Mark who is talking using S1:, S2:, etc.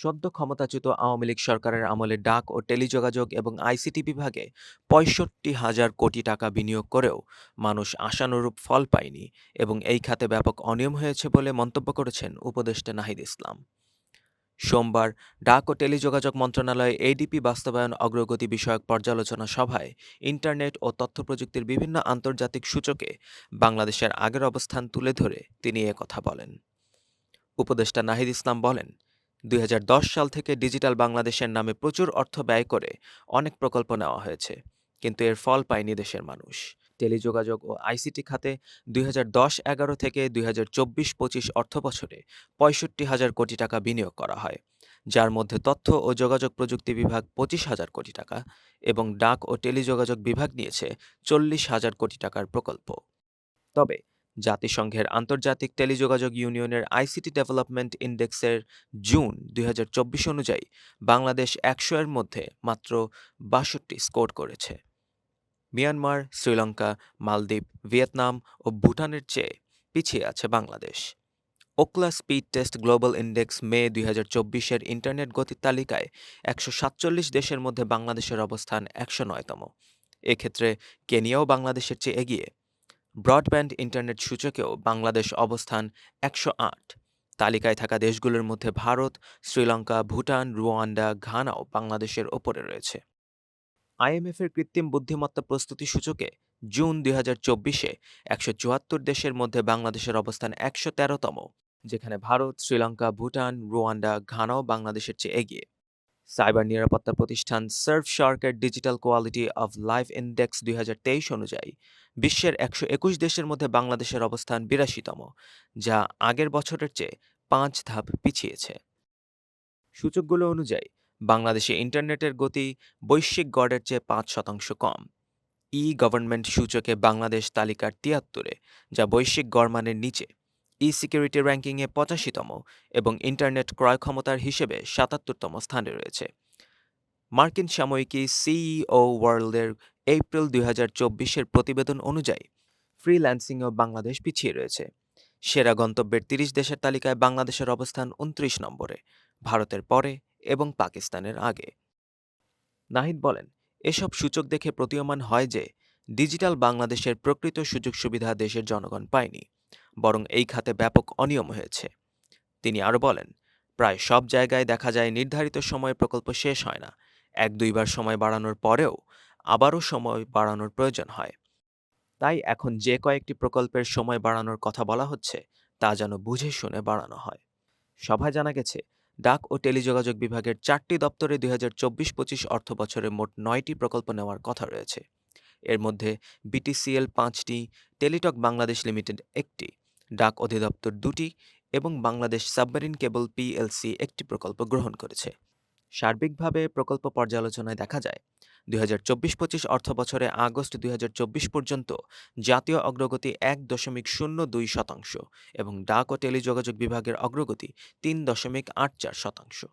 S1: সদ্য ক্ষমতাচ্যুত আওয়ামী লীগ সরকারের আমলে ডাক ও টেলিযোগাযোগ এবং আইসিটি বিভাগে ৬৫,০০০ কোটি টাকা বিনিয়োগ করেও মানুষ আশানুরূপ ফল পায়নি এবং এই খাতে ব্যাপক অনিয়ম হয়েছে বলে মন্তব্য করেছেন উপদেষ্টা নাহিদ ইসলাম। সোমবার ডাক ও টেলিযোগাযোগ মন্ত্রণালয়ে এডিপি বাস্তবায়ন অগ্রগতি বিষয়ক পর্যালোচনা সভায় ইন্টারনেট ও তথ্যপ্রযুক্তির বিভিন্ন আন্তর্জাতিক সূচকে বাংলাদেশের আগের অবস্থান তুলে ধরে তিনি একথা বলেন। উপদেষ্টা নাহিদ ইসলাম বলেন, ২০১০ সাল থেকে ডিজিটাল বাংলাদেশের নামে প্রচুর অর্থ ব্যয় করে অনেক প্রকল্প নেওয়া হয়েছে, কিন্তু এর ফল পায়নি দেশের মানুষ। টেলিযোগাযোগ ও আইসিটি খাতে ২০১০-১১ থেকে ২০২৪-২৫ অর্থবছরে ৬৫,০০০ কোটি টাকা বিনিয়োগ করা হয়, যার মধ্যে তথ্য ও যোগাযোগ প্রযুক্তি বিভাগ ২৫,০০০ কোটি টাকা এবং ডাক ও টেলিযোগাযোগ বিভাগ নিয়েছে ৪০,০০০ কোটি টাকার প্রকল্প। তবে জাতিসংঘের আন্তর্জাতিক টেলিযোগাযোগ ইউনিয়নের আইসিটি ডেভেলপমেন্ট ইন্ডেক্সের জুন ২০২৪ অনুযায়ী বাংলাদেশ ১০০ এর মধ্যে মাত্র ৬২ স্কোর করেছে। মিয়ানমার, শ্রীলঙ্কা, মালদ্বীপ, ভিয়েতনাম ও ভুটানের চেয়ে পিছিয়ে আছে Bangladesh. Ookla speed test global index May ২০২৪-এর ইন্টারনেট গতির তালিকায় ১৪৭ দেশের মধ্যে বাংলাদেশের অবস্থান ১০৯তম। এক্ষেত্রে কেনিয়াও বাংলাদেশের চেয়ে এগিয়ে। ব্রডব্যান্ড ইন্টারনেট সূচকেও বাংলাদেশ অবস্থান ১০৮। তালিকায় থাকা দেশগুলোর মধ্যে ভারত, শ্রীলঙ্কা, ভুটান, রুয়ান্ডা, ঘানাও বাংলাদেশের ওপরে রয়েছে। আইএমএফের কৃত্রিম বুদ্ধিমত্তা প্রস্তুতি সূচকে জুন ২০২৪-এ ১৭৪ দেশের মধ্যে বাংলাদেশের অবস্থান ১১৩তম, যেখানে ভারত, শ্রীলঙ্কা, ভুটান, রুয়ান্ডা, ঘানাও বাংলাদেশের চেয়ে এগিয়ে। সাইবার নিরাপত্তা প্রতিষ্ঠান সার্ফশার্কের digital quality of life index ২০২৩ অনুযায়ী বিশ্বের ১২১ দেশের মধ্যে বাংলাদেশের অবস্থান ৮২তম, যা আগের বছরের চেয়ে ৫ ধাপ পিছিয়েছে। সূচকগুলো অনুযায়ী বাংলাদেশে ইন্টারনেটের গতি বৈশ্বিক গড়ের চেয়ে ৫% কম। ই গভর্নমেন্ট সূচকে বাংলাদেশ তালিকার ৭৩-এ, যা বৈশ্বিক গড়মানের নিচে। ই সিকিউরিটি র্যাঙ্কিংয়ে ৮৫তম এবং ইন্টারনেট ক্রয় ক্ষমতার হিসেবে ৭৭তম স্থানে রয়েছে। মার্কিন সাময়িকী সিইও ওয়ার্ল্ডের এপ্রিল ২০২৪-এর প্রতিবেদন অনুযায়ী ফ্রিল্যান্সিংয়েও বাংলাদেশ পিছিয়ে রয়েছে। সেরা গন্তব্যের ৩০ দেশের তালিকায় বাংলাদেশের অবস্থান ২৯ নম্বরে, ভারতের পরে এবং পাকিস্তানের আগে। নাহিদ বলেন, এসব সূচক দেখে প্রতীয়মান হয় যে ডিজিটাল বাংলাদেশের প্রকৃত সুযোগ সুবিধা দেশের জনগণ পায়নি, বরং এই খাতে ব্যাপক অনিয়ম হয়েছে। তিনি আরও বলেন, প্রায় সব জায়গায় দেখা যায় নির্ধারিত সময়ে প্রকল্প শেষ হয় না। ১-২ বার সময় বাড়ানোর পরেও আবারও সময় বাড়ানোর প্রয়োজন হয়। তাই এখন যে কয়েকটি প্রকল্পের সময় বাড়ানোর কথা বলা হচ্ছে, তা যেন বুঝে শুনে বাড়ানো হয়। সভায় জানা গেছে, ডাক ও টেলিযোগাযোগ বিভাগের ৪টি দপ্তরে ২০২৪-২৫ অর্থবছরে মোট ৯টি প্রকল্প নেওয়ার কথা রয়েছে। এর মধ্যে বিটিসিএল ৫টি, টেলিটক বাংলাদেশ লিমিটেড ১টি, ডাক অধিদপ্তর ২টি এবং বাংলাদেশ সাবমেরিন কেবল পিএলসি ১টি প্রকল্প গ্রহণ করেছে। সার্বিকভাবে প্রকল্প পর্যালোচনায় দেখা যায়, ২০২৪-২৫ অর্থবছরে আগস্ট ২০২৪ পর্যন্ত জাতীয় অগ্রগতি ১.০২% এবং ডাক ও টেলিযোগাযোগ বিভাগের অগ্রগতি ৩.৮৪%।